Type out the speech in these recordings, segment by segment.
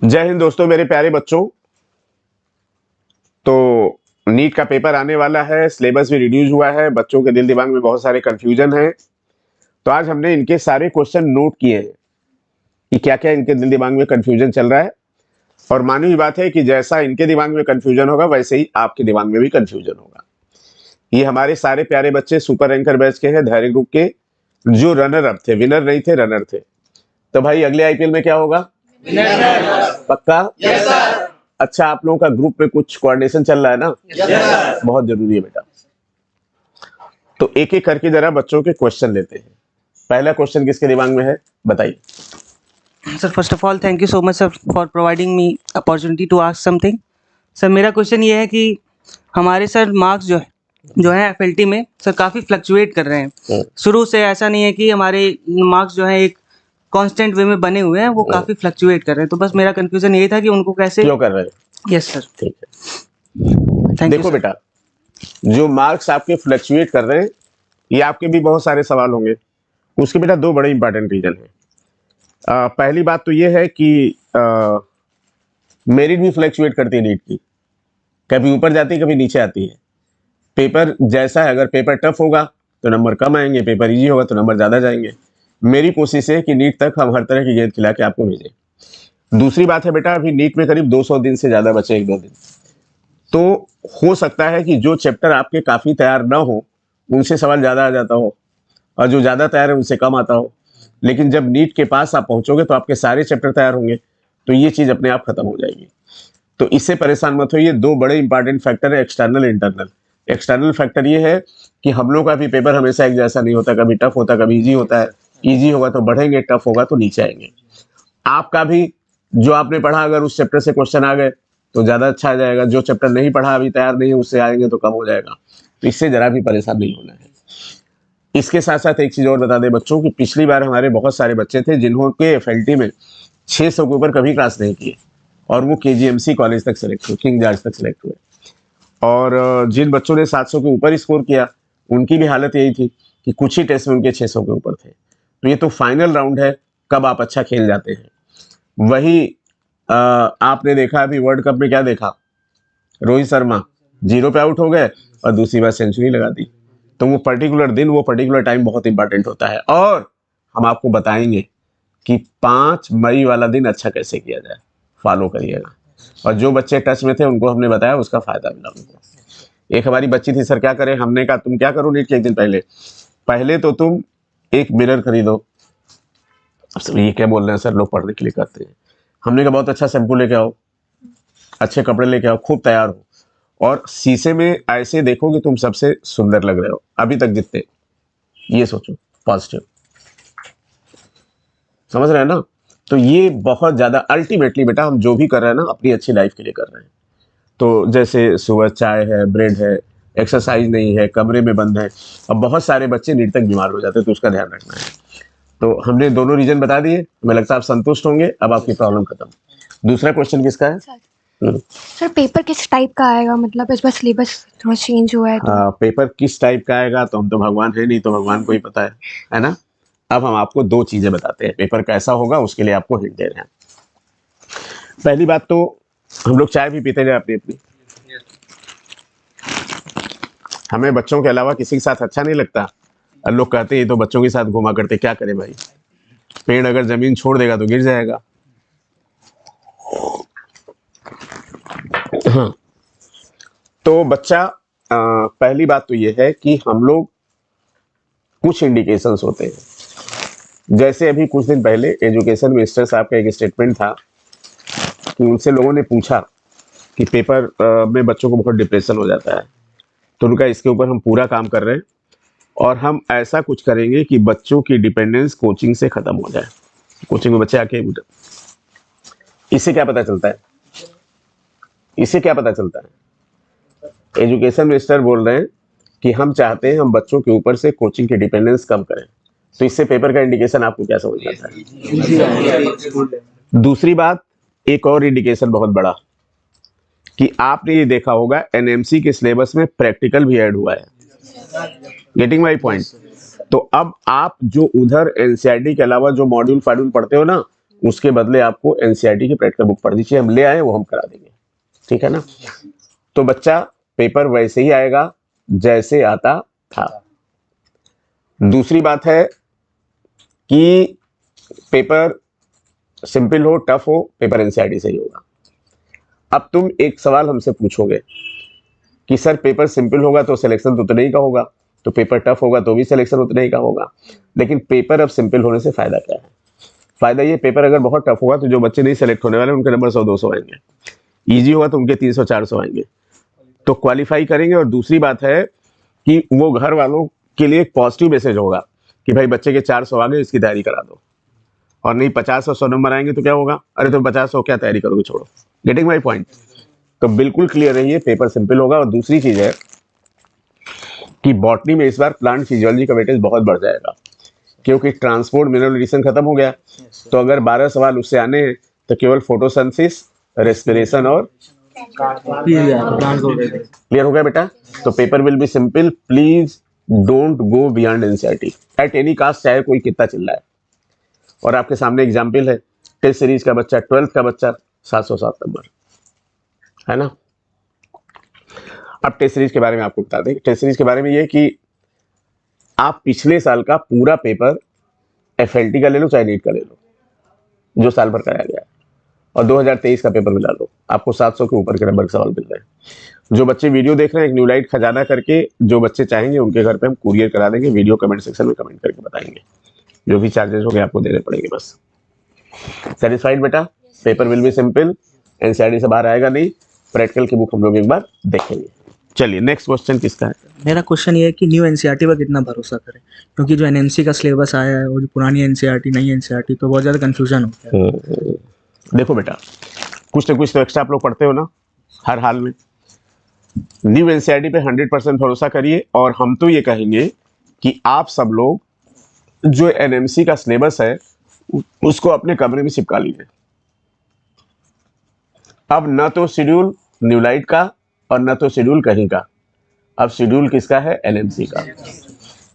जय हिंद दोस्तों, मेरे प्यारे बच्चों। तो नीट का पेपर आने वाला है, सिलेबस भी रिड्यूस हुआ है, बच्चों के दिल दिमाग में बहुत सारे कंफ्यूजन है। तो आज हमने इनके सारे क्वेश्चन नोट किए हैं कि क्या क्या इनके दिल दिमाग में कंफ्यूजन चल रहा है। और मानी हुई बात है कि जैसा इनके दिमाग में कंफ्यूजन होगा वैसे ही आपके दिमाग में भी कंफ्यूजन होगा। ये हमारे सारे प्यारे बच्चे सुपर एंकर बैच के हैं, धैर्य ग्रुप के, जो रनर अप थे, विनर नहीं थे, रनर थे। तो भाई अगले आईपीएल में क्या होगा? पक्का? Yes sir. अच्छा, आप लोगों का ग्रुप में कुछ कोऑर्डिनेशन चल रहा है ना? Yes sir. बहुत जरूरी है बेटा। तो एक एक करके जरा बच्चों के क्वेश्चन लेते हैं। पहला क्वेश्चन किसके दिमाग में है, बताइए। Sir first of all thank you so much sir for providing me opportunity to ask something. Sir मेरा क्वेश्चन ये है कि हमारे सर मार्क्स जो है एफएलटी में सर काफ़ी फ्लक्चुएट कर रहे हैं। शुरू से ऐसा नहीं है कि हमारे मार्क्स जो है एक कांस्टेंट वे में बने हुए हैं, वो काफ़ी फ्लक्चुएट कर रहे हैं। तो बस मेरा कंफ्यूजन यही था कि उनको कैसे। क्यों कर रहे हैं? Yes sir. ठीक है, थैंक देखो यू बेटा, जो मार्क्स आपके फ्लक्चुएट कर रहे हैं, ये आपके भी बहुत सारे सवाल होंगे। उसके बेटा दो बड़े इंपॉर्टेंट रीजन है। पहली बात तो ये है कि मेरिट भी फ्लक्चुएट करती है नीट की, कभी ऊपर जाती है कभी नीचे आती है। पेपर जैसा है, अगर पेपर टफ होगा तो नंबर कम आएंगे, पेपर इजी होगा तो नंबर ज़्यादा जाएंगे। मेरी कोशिश है कि नीट तक हम हर तरह की गेंद खिला के आपको भेजें। दूसरी बात है बेटा, अभी नीट में करीब 200 दिन से ज़्यादा बचे, 1-2 दिन। तो हो सकता है कि जो चैप्टर आपके काफ़ी तैयार ना हो उनसे सवाल ज़्यादा आ जाता हो, और जो ज़्यादा तैयार है उनसे कम आता हो। लेकिन जब नीट के पास आप पहुँचोगे तो आपके सारे चैप्टर तैयार होंगे, तो ये चीज़ अपने आप खत्म हो जाएगी। तो इससे परेशान मत होइए। दो बड़े इंपॉर्टेंट फैक्टर है, एक्सटर्नल इंटरनल। एक्सटर्नल फैक्टर ये है कि हम लोग का भी पेपर हमेशा एक जैसा नहीं होता, कभी टफ होता कभी इजी होता है। इजी होगा तो बढ़ेंगे, टफ होगा तो नीचे आएंगे। आपका भी जो आपने पढ़ा, अगर उस चैप्टर से क्वेश्चन आ गए तो ज़्यादा अच्छा आ जाएगा। जो चैप्टर नहीं पढ़ा, अभी तैयार नहीं है, उससे आएंगे तो कम हो जाएगा। तो इससे ज़रा भी परेशान नहीं होना है। इसके साथ साथ एक चीज़ और बता दें बच्चों की, पिछली बार हमारे बहुत सारे बच्चे थे जिन्होंने एफएलटी में 600 के ऊपर कभी क्लास नहीं किए, और वो केजीएमसी कॉलेज तक सेलेक्ट हुए, किंग जॉर्ज तक सेलेक्ट हुए। और जिन बच्चों ने 700 के ऊपर स्कोर किया, उनकी भी हालत यही थी कि कुछ ही टेस्ट में उनके 600 के ऊपर थे। तो ये तो फाइनल राउंड है, कब आप अच्छा खेल जाते हैं। वही आपने देखा अभी वर्ल्ड कप में, क्या देखा? रोहित शर्मा 0 पे आउट हो गए और दूसरी बार सेंचुरी लगा दी। तो वो पर्टिकुलर दिन, वो पर्टिकुलर टाइम बहुत इंपॉर्टेंट होता है। और हम आपको बताएंगे कि 5 मई वाला दिन अच्छा कैसे किया जाए, फॉलो करिएगा। और जो बच्चे टच में थे उनको हमने बताया, उसका फायदा मिला उनको। एक हमारी बच्ची थी, सर क्या करें? हमने कहा तुम क्या करो, नीट के एक दिन पहले तो तुम एक मिरर खरीदो। अब सब ये क्या बोल रहे हैं सर, लोग पढ़ने के लिए करते हैं। हमने कहा बहुत अच्छा शैम्पू लेके आओ, अच्छे कपड़े लेके आओ, खूब तैयार हो, और शीशे में ऐसे देखो कि तुम सबसे सुंदर लग रहे हो अभी तक जितने। ये सोचो, पॉजिटिव। समझ रहे हैं ना? तो ये बहुत ज़्यादा अल्टीमेटली बेटा, हम जो भी कर रहे हैं ना अपनी अच्छी लाइफ के लिए कर रहे हैं। तो जैसे सुबह चाय है, ब्रेड है, एक्सरसाइज नहीं है, कमरे में बंद है। अब बहुत सारे बच्चे नीट तक बीमार हो जाते हैं, तो उसका ध्यान रखना है। तो हमने दोनों रीजन बता दिए, हमें लगता है आप संतुष्ट होंगे। अब आपकी प्रॉब्लम खत्म। दूसरा क्वेश्चन किसका है? सर पेपर किस टाइप का आएगा, मतलब इस बार सिलेबस थोड़ा चेंज हुआ है तो। पेपर किस टाइप का आएगा तो हम तो भगवान है नहीं, तो भगवान को ही पता है ना। अब हम आपको दो चीजें बताते हैं, पेपर कैसा होगा उसके लिए आपको हिंट दे रहे हैं। पहली बात तो हम लोग चाय भी पीते हैं अपनी अपनी। हमें बच्चों के अलावा किसी के साथ अच्छा नहीं लगता, और लोग कहते हैं ये तो बच्चों के साथ घुमा करते। क्या करें भाई, पेड़ अगर जमीन छोड़ देगा तो गिर जाएगा। हाँ। तो बच्चा, पहली बात तो ये है कि हम लोग, कुछ इंडिकेशंस होते हैं। जैसे अभी कुछ दिन पहले एजुकेशन मिनिस्टर साहब का एक स्टेटमेंट था कि उनसे लोगों ने पूछा कि पेपर में बच्चों को बहुत डिप्रेशन हो जाता है। तो उनका इसके ऊपर हम पूरा काम कर रहे हैं, और हम ऐसा कुछ करेंगे कि बच्चों की डिपेंडेंस कोचिंग से खत्म हो जाए। कोचिंग में बच्चे आके, इससे क्या पता चलता है? इससे क्या पता चलता है? एजुकेशन मिनिस्टर बोल रहे हैं कि हम चाहते हैं हम बच्चों के ऊपर से कोचिंग की डिपेंडेंस कम करें। तो इससे पेपर का इंडिकेशन आपको क्या समझ आता है? दूसरी बात, एक और इंडिकेशन बहुत बड़ा, कि आपने ये देखा होगा एनएमसी के सिलेबस में प्रैक्टिकल भी ऐड हुआ है। Getting my point? तो अब आप जो उधर एनसीईआरटी के अलावा जो मॉड्यूल फाड्यूल पढ़ते हो ना, उसके बदले आपको एनसीईआरटी की प्रैक्टिकल बुक पढ़नी चाहिए। हम ले आए वो हम करा देंगे, ठीक है ना। तो बच्चा पेपर वैसे ही आएगा जैसे आता था। दूसरी बात है कि पेपर सिंपल हो टफ हो, पेपर एनसीईआरटी से ही होगा। अब तुम एक सवाल हमसे पूछोगे कि सर पेपर सिंपल होगा तो सिलेक्शन तो उतना ही का होगा, तो पेपर टफ होगा तो भी सिलेक्शन उतना ही का होगा। लेकिन पेपर अब सिंपल होने से फायदा क्या है? फायदा ये, पेपर अगर बहुत टफ होगा तो जो बच्चे नहीं सेलेक्ट होने वाले उनके नंबर 100-200 आएंगे, ईजी होगा तो उनके 300-400 आएंगे, तो क्वालिफाई करेंगे। और दूसरी बात है कि वो घर वालों के लिए एक पॉजिटिव मैसेज होगा कि भाई बच्चे के 400 आ गए, इसकी तैयारी करा दो। और नहीं 50 और 100 नंबर आएंगे तो क्या होगा, अरे तुम 50 हो क्या तैयारी करोगे, छोड़ो। Getting my point? तो बिल्कुल क्लियर रहिए, पेपर सिंपल होगा। और दूसरी चीज है कि बॉटनी में इस बार प्लांट फिजियोलॉजी का वेटेज बहुत बढ़ जाएगा, क्योंकि ट्रांसपोर्ट मिनरल न्यूट्रिशन खत्म हो गया। तो अगर 12 सवाल उससे आने हैं तो केवल फोटोसिंथेसिस, रेस्पिरेशन और क्लियर हो गया बेटा। तो paper will be simple, please don't go beyond NCERT at any caste, चाहे कोई कितना चिल्ला है। और आपके सामने एग्जाम्पल है, टेस्ट सीरीज का बच्चा, 12th का बच्चा, 707 नंबर, है ना। अब टेस्ट सीरीज के बारे में आपको बता दें। टेस्ट सीरीज के बारे में ये कि आप पिछले साल का पूरा पेपर एफएलटी का ले लो चाहे नीट का ले लो, जो साल भर कराया गया है, और 2023 का पेपर मिला लो, आपको 700 के ऊपर के नंबर के सवाल मिल रहे हैं। जो बच्चे वीडियो देख रहे हैं, एक न्यूलाइट खजाना करके जो बच्चे चाहेंगे उनके घर पे हम कुरियर करा देंगे। वीडियो कमेंट सेक्शन में कमेंट करके बताएंगे, जो भी चार्जेस होंगे आपको देने पड़ेंगे बस। सेटिस्फाइड बेटा? Paper will be simple, NCERT से बाहर आएगा नहीं। प्रैक्टिकल की बुक हम लोग एक बार देखेंगे। चलिए नेक्स्ट क्वेश्चन किसका है? मेरा क्वेश्चन ये है कि न्यू एनसीईआरटी पर कितना भरोसा करें, क्योंकि जो एनएमसी का सिलेबस आया है और जो पुरानी एनसीईआरटी नई एनसीईआरटी, तो बहुत ज़्यादा कंफ्यूजन होता है। देखो बेटा, कुछ ना कुछ तो एक्स्ट्रा आप लोग पढ़ते हो ना हर हाल में। न्यू एनसीईआरटी पे 100% भरोसा करिए। और हम तो ये कहेंगे कि आप सब लोग जो एनएमसी का सिलेबस है उसको अपने कमरे में चिपका लीजिए। अब न तो शेड्यूल न्यूलाइट का और न तो शेड्यूल कहीं का, अब शेड्यूल किसका है? एनएमसी का।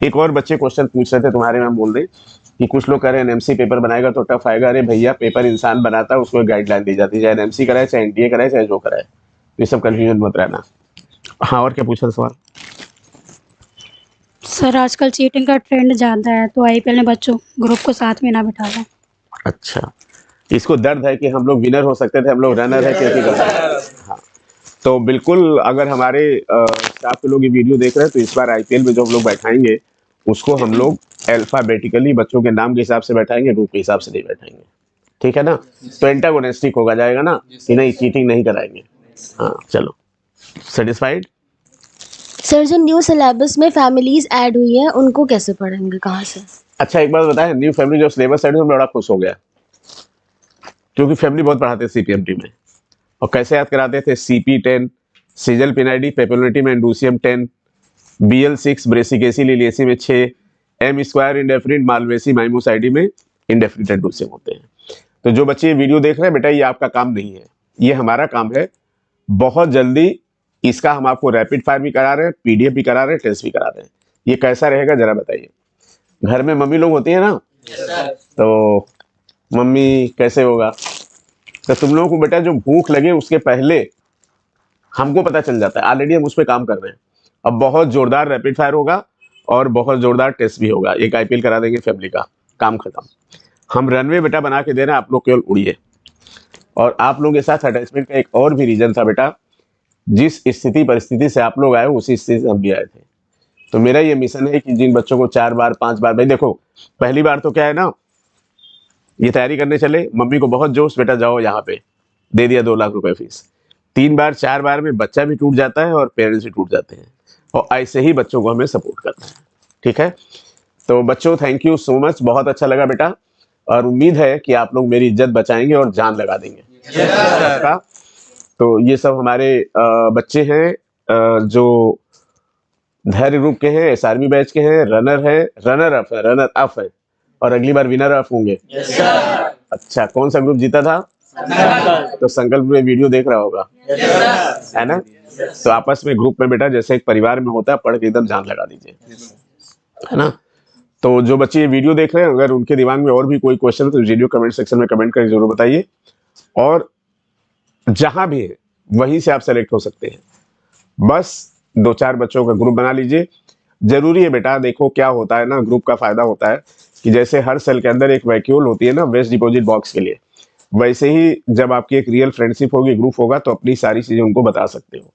एक और बच्चे क्वेश्चन पूछ रहे थे तुम्हारे में, बोल दे कि कुछ लोग कह रहे हैं एनएमसी पेपर बनाएगा तो टफ आएगा। अरे भैया, पेपर इंसान बनाता है, उसको गाइडलाइन दी जाती है, चाहे एनएमसी कराए, चाहे एनटीए कराए, चाहे जो कराए। तो ये सब कंफ्यूजन मत रहना। हाँ, और क्या पूछा सवाल? सर आजकल चीटिंग का ट्रेंड ज़्यादा है, तो आईपीएल में बच्चों ग्रुप को साथ में ना बिठा लें। अच्छा, इसको दर्द है कि हम लोग विनर हो सकते थे, हम लोग रनर है क्योंकि हाँ। तो बिल्कुल, अगर हमारे स्टाफ के लोग ये वीडियो देख रहे हैं तो इस बार आईपीएल में जो हम लोग बैठाएंगे उसको हम लोग अल्फाबेटिकली बच्चों के नाम के हिसाब से बैठाएंगे, ग्रुप के हिसाब से नहीं बैठाएंगे, ठीक है ना। तो एंटागोनिस्टिक होगा जाएगा ना, कि नहीं चीटिंग नहीं कराएंगे। हाँ चलो, सेटिस्फाइड? सर जो न्यू सिलेबस में फैमिलीज ऐड हुई है उनको कैसे पढ़ेंगे, कहाँ से? अच्छा, एक बात बताएं, न्यू फैमिली जो सिलेबस ऐड हुआ मैं बड़ा खुश हो गया, क्योंकि फैमिली बहुत पढ़ाते हैं सीपीएमटी में। और कैसे याद कराते थे? CP10 सीजल पिनाइडी पेपिलोनिटी में इंडूसियम 10, BL6 ब्रेसिकेसी लिलिएसी में 6, M² इंडेफिनिट मालवेसी माइमोसाइडी में इंडेफिनिट इंडूसियम होते हैं। तो जो बच्चे ये वीडियो देख रहे हैं बेटा, ये आपका काम नहीं है, ये हमारा काम है। बहुत जल्दी इसका हम आपको रैपिड फायर भी करा रहे हैं, PDF भी करा रहे हैं, टेस्ट भी करा रहे हैं। ये कैसा रहेगा जरा बताइए। घर में मम्मी लोग होती है ना, तो मम्मी कैसे होगा, तो तुम लोगों को बेटा जो भूख लगे उसके पहले हमको पता चल जाता है, ऑलरेडी हम उस पर काम कर रहे हैं। अब बहुत जोरदार रैपिड फायर होगा और बहुत जोरदार टेस्ट भी होगा। एक आईपीएल करा देंगे फैमिली का, काम खत्म। हम रनवे बेटा बना के दे रहे हैं, आप लोग केवल उड़िए। और आप लोगों के साथ अटैचमेंट का एक और भी रीजन था बेटा, जिस स्थिति परिस्थिति से आप लोग आए उसी स्थिति से हम भी आए थे। तो मेरा ये मिशन है कि जिन बच्चों को 4 बार 5 बार, भाई देखो पहली बार तो क्या है ना, ये तैयारी करने चले, मम्मी को बहुत जोश, बेटा जाओ यहाँ पे, दे दिया 2 लाख रुपए फीस। 3 बार 4 बार में बच्चा भी टूट जाता है और पेरेंट्स भी टूट जाते हैं। और ऐसे ही बच्चों को हमें सपोर्ट करना है, ठीक है। तो बच्चों थैंक यू सो मच, बहुत अच्छा लगा बेटा, और उम्मीद है कि आप लोग मेरी इज्जत बचाएंगे और जान लगा देंगे। तो ये सब हमारे बच्चे हैं जो धैर्य ग्रुप के हैं, SRB बैच के हैं, रनर अप है, और अगली बार विनर अप होंगे। अच्छा, कौन सा ग्रुप जीता था? तो संकल्प में वीडियो देख रहा होगा, है ना। तो आपस में ग्रुप में बेटा जैसे एक परिवार में होता है, पढ़ के एकदम जान लगा दीजिए, है ना। तो जो बच्चे ये वीडियो देख रहे हैं, अगर उनके दिमाग में और भी कोई क्वेश्चन है तो वीडियो कमेंट सेक्शन में कमेंट करके जरूर बताइए, और जहां भी है वहीं से आप सेलेक्ट हो सकते हैं। बस 2-4 बच्चों का ग्रुप बना लीजिए। जरूरी है बेटा, देखो क्या होता है ना, ग्रुप का फायदा होता है कि जैसे हर सेल के अंदर एक वैक्यूल होती है ना वेस्ट डिपॉजिट बॉक्स के लिए, वैसे ही जब आपकी एक रियल फ्रेंडशिप होगी, ग्रुप होगा, तो अपनी सारी चीजें उनको बता सकते हो।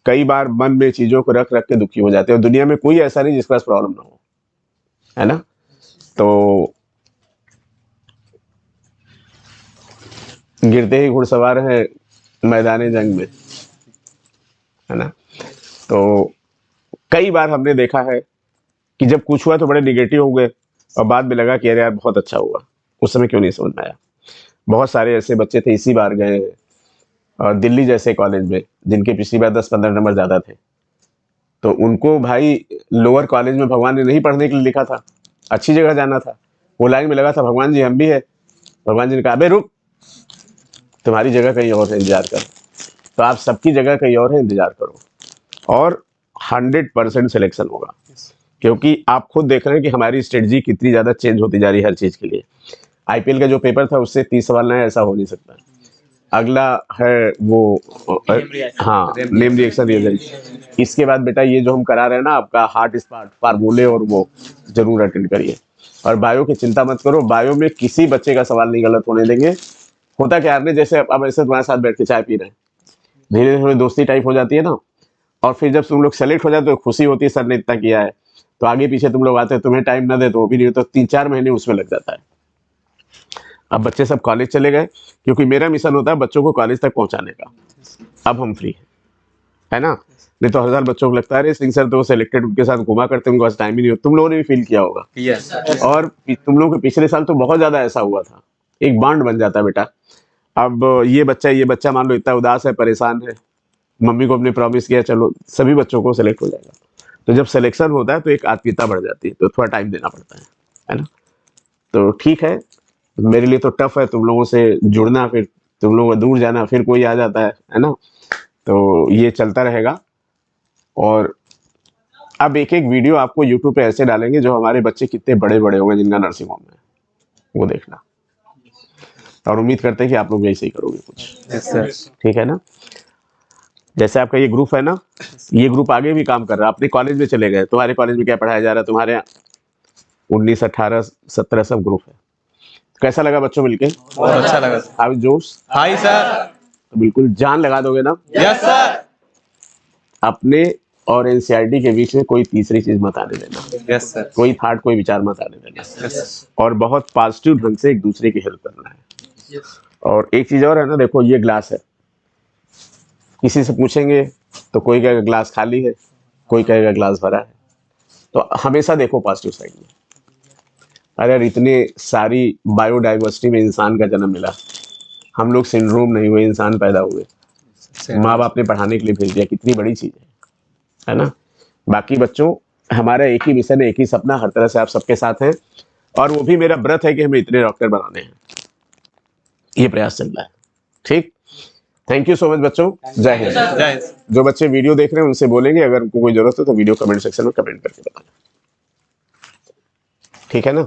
कई बार मन में चीजों को रख रख के दुखी हो जाते हो। दुनिया में कोई ऐसा नहीं जिसके पास प्रॉब्लम ना हो, है ना। तो गिरते ही घुड़सवार है मैदान जंग में, है ना। तो कई बार हमने देखा है कि जब कुछ हुआ तो बड़े निगेटिव हो गए और बाद में लगा कि अरे यार बहुत अच्छा हुआ, उस समय क्यों नहीं समझ में आया। बहुत सारे ऐसे बच्चे थे इसी बार गए और दिल्ली जैसे कॉलेज में, जिनके पिछली बार 10-15 नंबर ज़्यादा थे, तो उनको भाई लोअर कॉलेज में भगवान ने नहीं पढ़ने के लिए लिखा था, अच्छी जगह जाना था। वो लाइन में लगा था, भगवान जी हम भी है। भगवान जी ने कहा अबे रुक, तुम्हारी जगह कहीं और है, इंतजार कर। तो आप सबकी जगह कहीं और है, इंतजार करो और 100% सिलेक्शन होगा, क्योंकि आप खुद देख रहे हैं कि हमारी स्ट्रेटजी कितनी ज़्यादा चेंज होती जा रही है हर चीज़ के लिए। आईपीएल का जो पेपर था उससे 30 सवाल ना, ऐसा हो नहीं सकता। अगला है वो हाँ नेम रिएक्शन रिएजेंट। इसके बाद बेटा ये जो हम करा रहे हैं ना आपका हार्ट स्पॉट फार्मूले, और वो जरूर अटेंड करिए। और बायो की चिंता मत करो, बायो में किसी बच्चे का सवाल नहीं गलत होने देंगे। होता क्या है, जैसे अब ऐसे तुम्हारे साथ बैठ के चाय पी रहे हैं, धीरे धीरे दोस्ती टाइप हो जाती है ना, और फिर जब तुम लोग सेलेक्ट हो जाते हो खुशी होती है सर ने इतना किया है, तो आगे पीछे तुम लोग आते हो, तुम्हें टाइम ना दे तो वो भी नहीं हो, तो 3-4 महीने उसमें लग जाता है। अब बच्चे सब कॉलेज चले गए, क्योंकि मेरा मिशन होता है बच्चों को कॉलेज तक पहुंचाने का। अब हम फ्री है ना। नहीं तो 1000 बच्चों को लगता है अरे सिंह सर तो सेलेक्टेड, उनके साथ घुमा करते, उनके पास टाइम ही नहीं हो। तुम लोगों ने भी फील किया होगा। और तुम लोगों के पिछले साल तो बहुत ज्यादा ऐसा हुआ था, एक बॉन्ड बन जाता है बेटा। अब ये बच्चा मान लो इतना उदास है, परेशान है, मम्मी को अपने प्रॉमिस किया चलो सभी बच्चों को सेलेक्ट हो जाएगा, तो जब सिलेक्शन होता है तो एक आत्मीयता बढ़ जाती है, तो थोड़ा टाइम देना पड़ता है ना। तो ठीक है, मेरे लिए तो टफ है तुम लोगों से जुड़ना, फिर तुम लोगों को दूर जाना, फिर कोई आ जाता है ना। तो ये चलता रहेगा। और अब एक एक वीडियो आपको यूट्यूब पे ऐसे डालेंगे जो हमारे बच्चे कितने बड़े बड़े होंगे जिनका नर्सिंग होम है, वो देखना। और उम्मीद करते हैं कि आप लोग ऐसे ही करोगे कुछ, ठीक है ना। जैसे आपका ये ग्रुप है ना, ये ग्रुप आगे भी काम कर रहा है। अपने कॉलेज में चले गए, तुम्हारे कॉलेज में क्या पढ़ाया जा रहा है, तुम्हारे यहाँ 19, 18, 17 सब ग्रुप है। कैसा लगा बच्चों मिलके? बहुत अच्छा लगा सर। हाउ जोश? Hi sir. तो बिल्कुल जान लगा दोगे ना। Yes sir. अपने और एनसीईआरटी के बीच में कोई तीसरी चीज मत आने देना। Yes sir. कोई थर्ड कोई विचार मत आने देना। और बहुत पॉजिटिव ढंग से एक दूसरे की हेल्प करना है। और एक चीज और है ना, देखो ये ग्लास है, किसी से पूछेंगे तो कोई कहेगा ग्लास खाली है, कोई कहेगा ग्लास भरा है। तो हमेशा देखो पॉजिटिव साइड में। अगर इतने सारी बायोडाइवर्सिटी में इंसान का जन्म मिला, हम लोग सिंड्रोम नहीं हुए, इंसान पैदा हुए, माँ बाप ने पढ़ाने के लिए भेज दिया, कितनी बड़ी चीज है ना। बाकी बच्चों, हमारा एक ही मिशन है, एक ही सपना, हर तरह से आप सबके साथ हैं। और वो भी मेरा व्रत है कि हमें इतने डॉक्टर बनाने हैं, ये प्रयास चल रहा है। ठीक, थैंक यू सो मच बच्चों, जय हिंद। जय हिंद। जो बच्चे वीडियो देख रहे हैं उनसे बोलेंगे अगर उनको कोई जरूरत हो तो वीडियो कमेंट सेक्शन में कमेंट करके बताना, ठीक है ना।